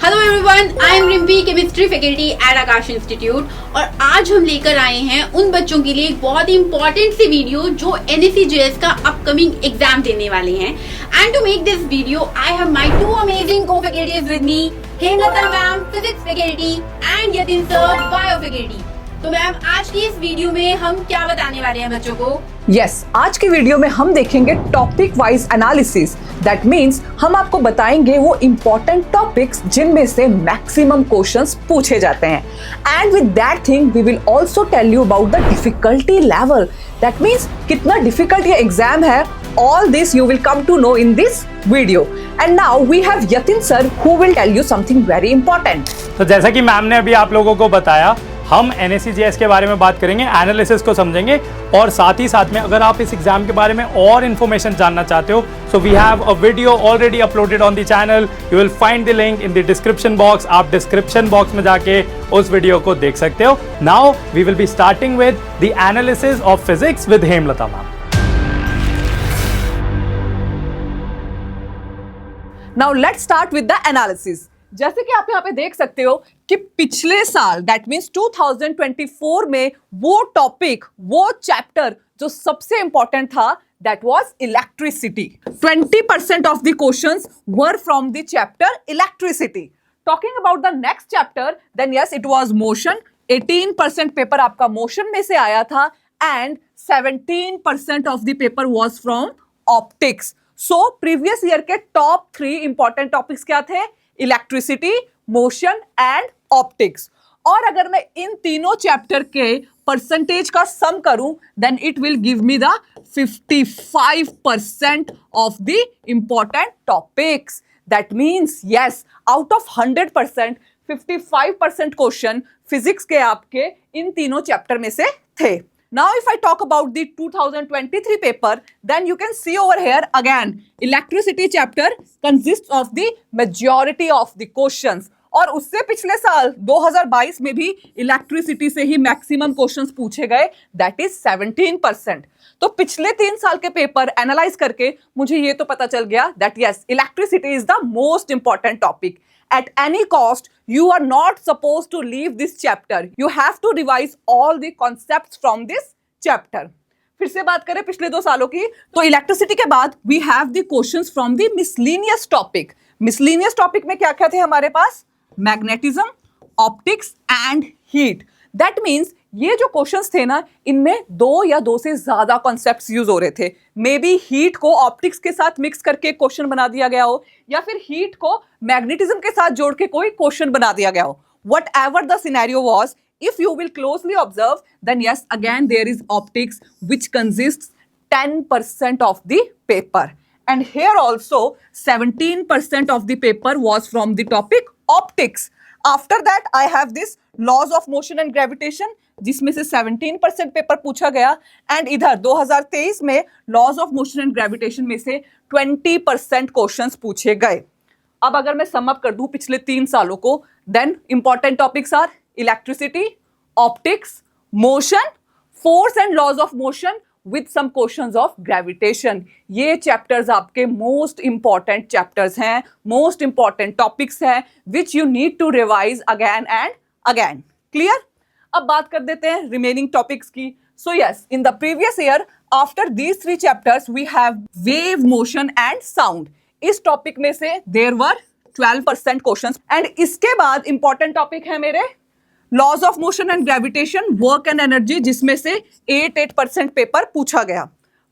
Hello everyone, I am Rimpy, chemistry faculty at Akash institute. और आज हम लेकर आए हैं उन बच्चों के लिए एक बहुत ही इंपॉर्टेंट सी वीडियो जो NSE-JS का अपकमिंग एग्जाम देने वाले हैं। And to make this video I have my two amazing co-faculties with me, Hemlata ma'am physics faculty and Yatin sir bio faculty. तो मैम, आज की इस वीडियो में हम क्या बताने वाले हैं बच्चों को? यस, आज की वीडियो में हम देखेंगे topic wise analysis. That means हम आपको बताएंगे वो इम्पोर्टेंट टॉपिक्स जिनमें से मैक्सिमम क्वेश्चंस पूछे जाते हैं। And with that thing we will also tell you about the difficulty level. That means कितना डिफिकल्ट ये एग्जाम है। All this you will come to know in this video. And now we have Yatin sir who will tell you something very important. तो जैसा कि ma'am ने अभी आप लोगों को बताया, हम NSE-JS के बारे में बात करेंगे, एनालिसिस को समझेंगे और साथ ही साथ में अगर आप इस एग्जाम के बारे में और इन्फॉर्मेशन जानना चाहते हो, so we have a video already uploaded on the channel. You will find the link in the description box. आप डिस्क्रिप्शन बॉक्स में जाके उस वीडियो को देख सकते हो। Now we will be starting with the analysis of physics with Hemlata ma'am. Now let's start with the analysis. जैसे कि आप यहाँ पे देख सकते हो कि पिछले साल दैट मीन्स 2024 में वो टॉपिक, वो चैप्टर जो सबसे इंपॉर्टेंट था that was electricity. 20% of the questions were from the chapter electricity. Talking about the next chapter, then yes it was motion. 18% paper आपका मोशन में से आया था and 17% of the paper was from optics. So previous year के top 3 important topics क्या थे? Electricity, motion and optics. और अगर मैं इन तीनों चैप्टर के परसेंटेज का सम करूं then it will give me the 55% of the important topics. That means yes, out of 100% 55% question physics के आपके इन तीनों चैप्टर में से थे। Now if I talk about the 2023 paper, then you can see over here again, electricity chapter consists of the majority of the questions. और उससे पिछले साल 2022 में भी इलेक्ट्रिसिटी से ही मैक्सिमम क्वेश्चंस पूछे गए, दैट इज 17%। तो पिछले 3 साल के पेपर एनालाइज करके मुझे ये तो पता चल गया that yes, electricity is the most important topic. At any cost, you are not supposed to leave this chapter. You have to revise all the concepts from this chapter. फिर से बात करें पिछले 2 सालों की, तो इलेक्ट्रिसिटी के बाद we have the questions from the miscellaneous topic. Miscellaneous topic में क्या क्या थे हमारे पास? Magnetism, optics and heat. That means ये जो क्वेश्चंस थे ना, इनमें 2 या 2 से ज्यादा कॉन्सेप्ट्स यूज हो रहे थे। मे बी हीट को ऑप्टिक्स के साथ मिक्स करके क्वेश्चन बना दिया गया हो, या फिर हीट को मैग्नेटिज्म के साथ जोड़ के कोई क्वेश्चन बना दिया गया हो। What ever the scenario was, if you will closely observe, then yes, again there is optics which consists 10% of the paper. And here also 17% of the paper was from the topic optics. After that I have this laws of motion and gravitation जिसमें से 17% paper पूछा गया। And इधर 2023 में laws of motion and gravitation में से 20% questions पूछे गए। अब अगर मैं सम अप कर दूं पिछले 3 सालों को, then important topics are electricity, optics, motion, force and laws of motion with some questions of gravitation. ये चैप्टर्स आपके मोस्ट इंपॉर्टेंट चैप्टर्स हैं, मोस्ट इंपॉर्टेंट टॉपिक्स हैं which you need to revise again and again. Clear? अब बात कर देते हैं remaining topics की। So yes, in the previous year after these 3 chapters we have wave, motion and sound. इस topic में से देयर वर 12% क्वेश्चंस। एंड इसके बाद इंपॉर्टेंट टॉपिक है मेरे laws of motion and gravitation, work and energy, जिसमें से 8% पेपर पूछा गया।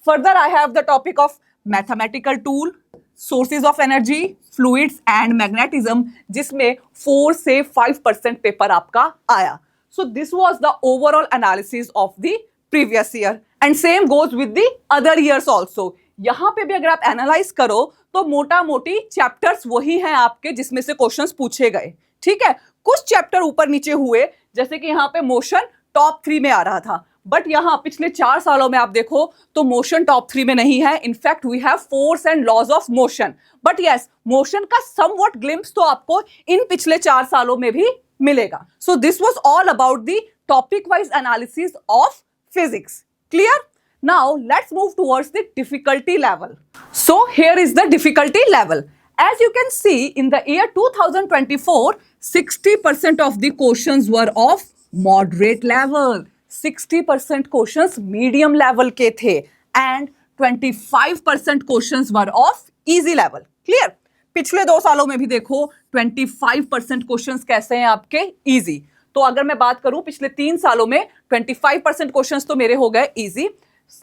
Further I have the topic of mathematical tool, sources of energy, fluids and magnetism, जिसमें 4 से 5% पेपर आपका आया। So this was the overall analysis of the previous year and same goes with the other years also. यहाँ पे भी अगर आप analyse करो तो मोटा मोटी चैप्टर्स वही हैं आपके जिसमें से क्वेश्चंस पूछे गए। ठीक है, कुछ चैप्टर ऊपर नीचे हुए, जैसे कि यहाँ पे मोशन टॉप 3 में आ रहा था, बट यहाँ पिछले 4 सालों में आप देखो तो मोशन टॉप 3 में नहीं है। In fact we have force and laws of motion, but yes, motion का समवॉट ग्लिम्प्स तो आपको इन पिछले 4 सालों में भी मिलेगा। So this was all about the topic wise analysis of physics. Clear? Now let's move towards the difficulty level. So here is the difficulty level As you can see, in the year 2024, 60% of the questions were of moderate level, 60% questions medium level के थे, and 25% questions were of easy level. Clear? पिछले 2 सालों में भी देखो 25% questions कैसे हैं आपके इजी. तो अगर मैं बात करूं पिछले 3 सालों में 25% क्वेश्चंस तो मेरे हो गए इजी,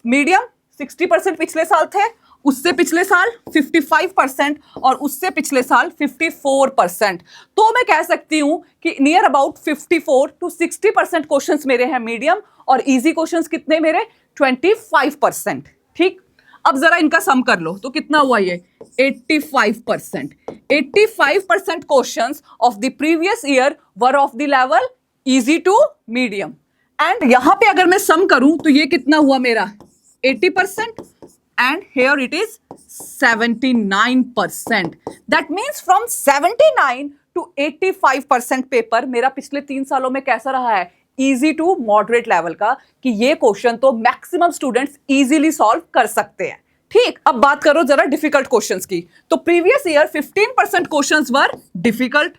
मीडियम 60% पिछले साल थे, उससे पिछले साल 55% और उससे पिछले साल 54%. तो मैं कह सकती हूं कि नियर अबाउट 54 to 60% क्वेश्चंस मेरे हैं मीडियम और इजी क्वेश्चंस कितने मेरे 25%. ठीक, अब जरा इनका सम कर लो तो कितना हुआ ये 85%. 85% questions of the previous year were of the level easy to medium. एंड यहां पे अगर मैं सम करूं तो ये कितना हुआ मेरा 80% and here it is 79%. That means from 79 to 85% paper मेरा पिछले 3 सालों में कैसा रहा है इजी टू मॉडरेट लेवल का, कि ये क्वेश्चन तो मैक्सिमम स्टूडेंट्स इजीली सॉल्व कर सकते हैं. ठीक, अब बात करो जरा डिफिकल्ट क्वेश्चंस की. तो previous year 15% questions were difficult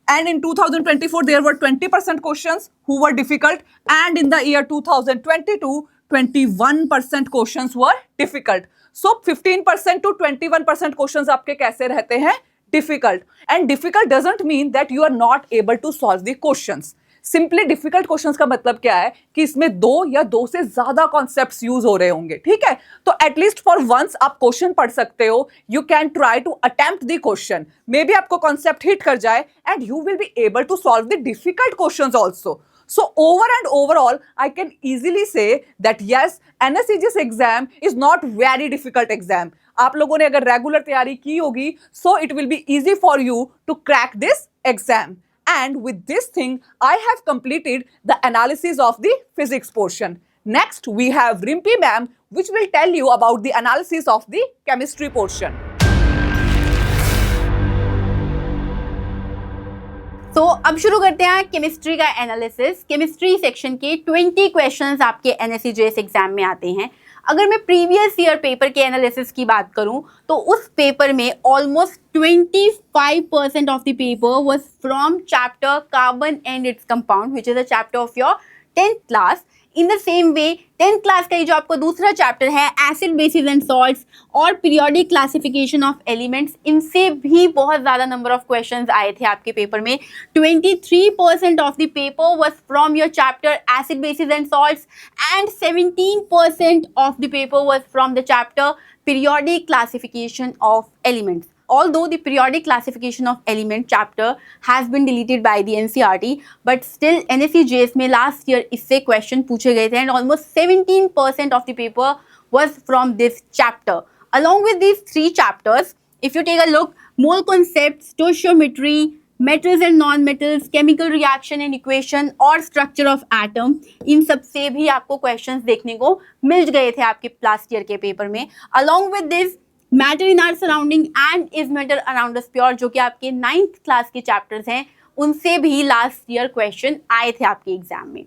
and in 2024 there were 20% questions who were difficult, and in the year 2022 21% questions were difficult. So 15% to 21% questions आपके कैसे रहते हैं difficult. And difficult doesn't mean that you are not able to solve the questions. Simply difficult questions का मतलब क्या है कि इसमें 2 या 2 से ज्यादा कॉन्सेप्ट्स यूज हो रहे होंगे. ठीक है, तो एटलीस्ट फॉर वंस आप क्वेश्चन पढ़ सकते हो. You can try to attempt the question, maybe आपको कॉन्सेप्ट हिट कर जाए and you will be able to solve the difficult questions also. So overall, I can easily say that yes, NSCGS exam is not very difficult exam. आप लोगों ने अगर regular तैयारी की होगी, so it will be easy for you to crack this exam. And with this thing, I have completed the analysis of the physics portion. Next, we have Rimpi ma'am, which will tell you about the analysis of the chemistry portion. तो अब शुरू करते हैं chemistry का analysis. Chemistry section के 20 questions आपके एनएससीजीएस exam में आते हैं. अगर मैं प्रीवियस ईयर पेपर के एनालिसिस की बात करूं तो उस पेपर में almost 25% of the paper was from chapter carbon and its compound, which is a chapter of your 10th class. In the same way 10th class का ये जो आपका दूसरा चैप्टर है एसिड बेसिस एंड सॉल्ट्स और periodic classification of elements, इनसे भी बहुत ज़्यादा नंबर ऑफ क्वेश्चंस आए थे आपके पेपर में. 23% of the paper was from your chapter acid basis and salts and 17% of the paper was from the chapter periodic classification of elements. Although the periodic classification of element chapter has been deleted by the NCERT, but still NSCGS में last year इससे question पूछे गए थे and almost 17% of the paper was from this chapter. Along with these 3 chapters, if you take a look, mole concept, stoichiometry, metals and non-metals, chemical reaction and equation और structure of atom, इन सब से भी आपको questions देखने को मिल गए थे आपके last year के पेपर में. Along with this, matter in our surrounding and is matter around us pure, जो कि आपके 9th क्लास के चैप्टर्स हैं, उनसे भी लास्ट ईयर क्वेश्चन आए थे आपके एग्जाम में.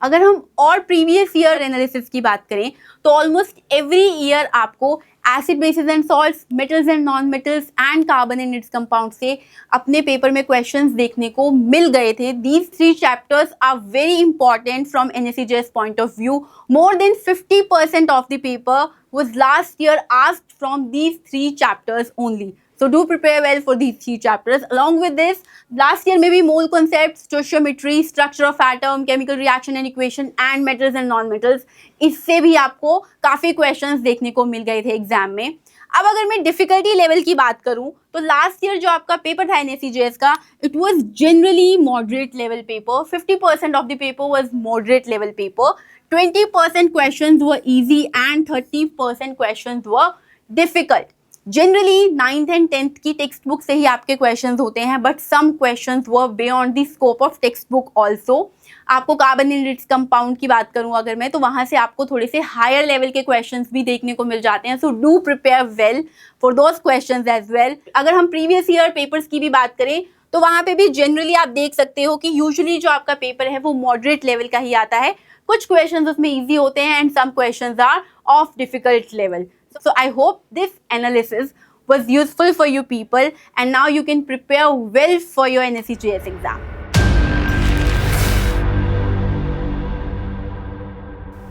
अगर हम और प्रीवियस ईयर एनालिसिस की बात करें तो ऑलमोस्ट एवरी ईयर आपको acid basis and salts, metals and non metals and carbon and its compound से अपने पेपर में क्वेश्चंस देखने को मिल गए थे. These 3 chapters are very important from NSCGS point of view. More than 50% of the paper was last year asked from these 3 chapters only. So do prepare well for these 3 chapters. Along with this, last year maybe mole concepts, stoichiometry, structure of atom, chemical reaction and equation and metals and non-metals, इससे भी आपको काफ़ी questions देखने को मिल गए थे exam में. अब अगर मैं डिफिकल्टी लेवल की बात करूं तो लास्ट ईयर जो आपका पेपर था एनएससीजीएस का, it was generally moderate level paper. 50% of the paper was moderate level paper. 20% questions were easy and 30% questions were difficult. Generally 9th and 10th की टेक्स्ट बुक से ही आपके क्वेश्चंस होते हैं, but some questions were beyond the scope of textbook also. आपको carbon and its compound की बात करूं अगर मैं, तो वहां से आपको थोड़े से हायर लेवल के क्वेश्चंस भी देखने को मिल जाते हैं. So do prepare well for those questions as well. अगर हम प्रीवियस ईयर पेपर्स की भी बात करें तो वहां पे भी जनरली आप देख सकते हो कि यूजुअली जो आपका पेपर है वो मॉडरेट लेवल का ही आता है. कुछ क्वेश्चंस उसमें इजी होते हैं and some questions are of difficult level. So I hope this analysis was useful for you people, and now you can prepare well for your NSE JS exam.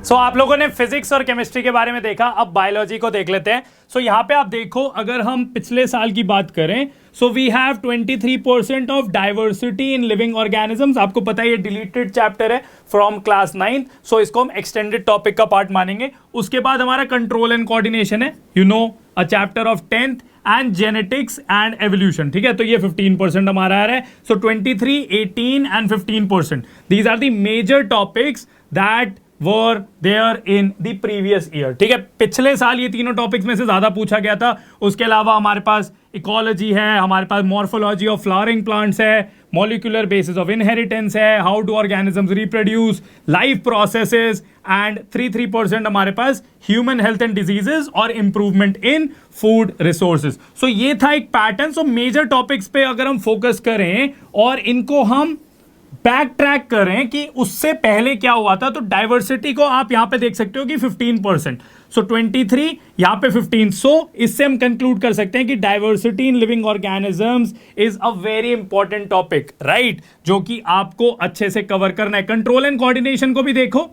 सो आप लोगों ने फिजिक्स और chemistry के बारे में देखा, अब बायोलॉजी को देख लेते हैं। सो यहाँ पे आप देखो, अगर हम पिछले साल की बात करें, so we have 23% of diversity in living organisms. आपको पता है ये डिलीटेड चैप्टर है फ्रॉम क्लास 9, सो इसको हम एक्सटेंडेड टॉपिक का पार्ट मानेंगे। उसके बाद हमारा कंट्रोल एंड कोऑर्डिनेशन है, you know, a chapter of 10th and genetics and evolution. ठीक है, तो ये 15% हमारा आ रहा है। So 23, 18 and 15%, these are the major topics that were there in the previous year। ठीक है, पिछले साल ये तीनों टॉपिक्स में से ज्यादा पूछा गया था। उसके अलावा हमारे पास इकोलॉजी है, हमारे पास मॉर्फोलॉजी ऑफ फ्लावरिंग प्लांट्स है, मॉलिक्यूलर बेसिस ऑफ इनहेरिटेंस है, how do organisms reproduce, life processes, and 3% हमारे पास ह्यूमन हेल्थ एंड डिजीजेस और इंप्रूवमेंट इन फूड रिसोर्सेज। सो ये था एक पैटर्न। सो मेजर टॉपिक्स पे अगर हम फोकस करें और इनको हम बैक ट्रैक करें कि उससे पहले क्या हुआ था, तो डाइवर्सिटी को आप यहां पे देख सकते हो कि 15%, सो 23 यहां पे 15। सो इससे हम कंक्लूड कर सकते हैं कि diversity in living organisms is a very important topic, right, जो कि आपको अच्छे से कवर करना है। कंट्रोल एंड कोऑर्डिनेशन को भी देखो,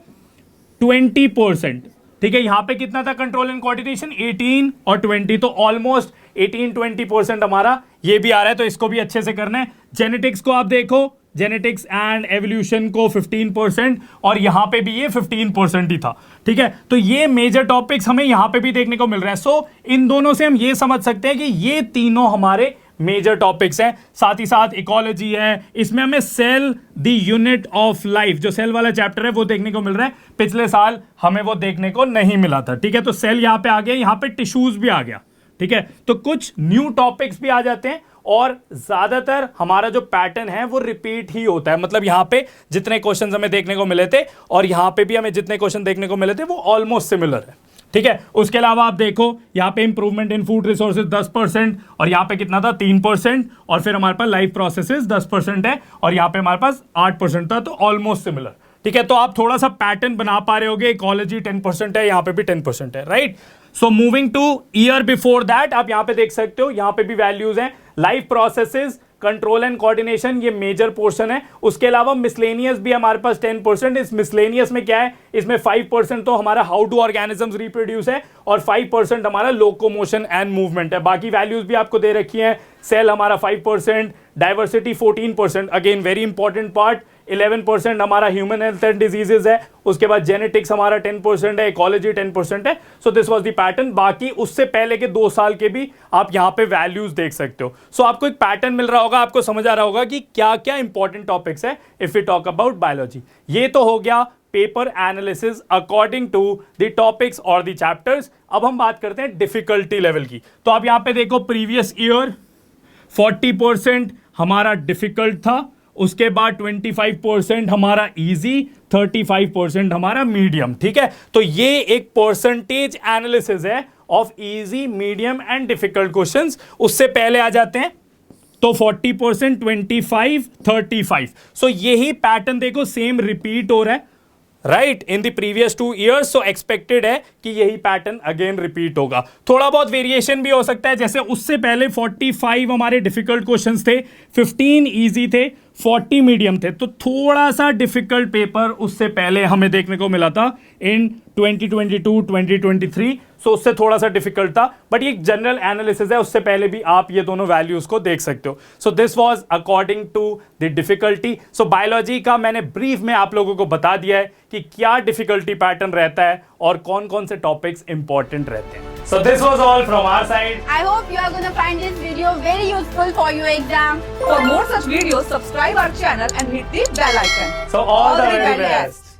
20%। ठीक है, यहां पे कितना था कंट्रोल एंड कोऑर्डिनेशन, 18 और 20, तो ऑलमोस्ट 18-20% हमारा ये भी आ रहा है, तो इसको भी अच्छे से करना है। जेनेटिक्स को आप देखो, जेनेटिक्स एंड एवोल्यूशन को 15%, और यहां पे भी ये 15% ही था। ठीक है, तो ये मेजर टॉपिक्स हमें यहां पे भी देखने को मिल रहा है। सो इन दोनों से हम ये समझ सकते हैं कि ये तीनों हमारे मेजर टॉपिक्स हैं। साथ ही साथ इकोलॉजी है, इसमें हमें cell the unit of life, जो सेल वाला चैप्टर है वो देखने को मिल रहा है। पिछले साल हमें वो देखने को नहीं मिला था। ठीक है, तो सेल यहां पे आ गया, यहां पे टिश्यूज भी आ गया। ठीक है, तो कुछ न्यू टॉपिक्स भी आ जाते हैं, और ज्यादातर हमारा जो पैटर्न है वो रिपीट ही होता है। मतलब यहां पे जितने क्वेश्चंस हमें देखने को मिले थे और यहां पे भी हमें जितने क्वेश्चन देखने को मिले थे वो ऑलमोस्ट सिमिलर है। ठीक है, उसके अलावा आप देखो यहां पे इंप्रूवमेंट इन फूड रिसोर्सेज 10%, और यहां पे कितना था 3%, और फिर हमारे पास लाइफ प्रोसेसेस 10% है, और यहां पे हमारे पास 8% था, तो ऑलमोस्ट सिमिलर। ठीक है, तो आप थोड़ा सा पैटर्न बना पा रहे होगे। इकोलॉजी 10% है, यहां पे भी 10% है, right. So moving two year before that, आप यहां पे देख सकते हो, यहां पे भी वैल्यूज हैं। Life processes, control and coordination, ये मेजर पोर्शन है। उसके अलावा मिसलेनियस भी हमारे पास 10%। इस मिसलेनियस में क्या है, इसमें 5% तो हमारा हाउ डू ऑर्गेनिजम्स रिप्रोड्यूस है, और 5% हमारा लोकोमोशन एंड मूवमेंट है। बाकी वैल्यूज भी आपको दे रखी हैं। सेल हमारा 5%, diversity 14%, again very important part. 11% हमारा ह्यूमन हेल्थ एंड डिजीजेज है। उसके बाद जेनेटिक्स हमारा 10% है, इकोलॉजी 10% है। सो दिस वाज द पैटर्न। बाकी उससे पहले के 2 साल के भी आप यहां पे वैल्यूज देख सकते हो। सो आपको एक पैटर्न मिल रहा होगा, आपको समझ आ रहा होगा कि क्या क्या इंपॉर्टेंट टॉपिक्स है if we talk about biology. ये तो हो गया paper analysis according to the topics और द चैप्टर्स। अब हम बात करते हैं डिफिकल्टी लेवल की। तो आप यहां पे देखो, प्रीवियस ईयर 40% हमारा डिफिकल्ट था, उसके बाद 25% हमारा इजी, 35% हमारा मीडियम। ठीक है, तो ये एक परसेंटेज एनालिसिस है of easy, medium and difficult questions. उससे पहले आ जाते हैं तो 40%, 25, 35। सो यही पैटर्न देखो सेम रिपीट हो रहा है, right, in the previous 2 years। So expected है कि यही पैटर्न अगेन रिपीट होगा। थोड़ा बहुत वेरिएशन भी हो सकता है, जैसे उससे पहले 45 हमारे डिफिकल्ट क्वेश्चंस थे, 15 इजी थे, 40 मीडियम थे। तो थोड़ा सा डिफिकल्ट पेपर उससे पहले हमें देखने को मिला था इन 2022, 2023। सो उससे थोड़ा सा डिफिकल्ट था, बट ये जनरल एनालिसिस है। उससे पहले भी आप ये दोनों वैल्यूज को देख सकते हो। So this was according to the difficulty. So biology का मैंने ब्रीफ में आप लोगों को बता दिया है कि क्या डिफिकल्टी पैटर्न रहता है और कौन कौन से टॉपिक्स इंपॉर्टेंट रहते हैं। So this was all from our side. I hope you are going to find this video very useful for your exam. For more such videos, subscribe our channel and hit the bell icon. So all the very best.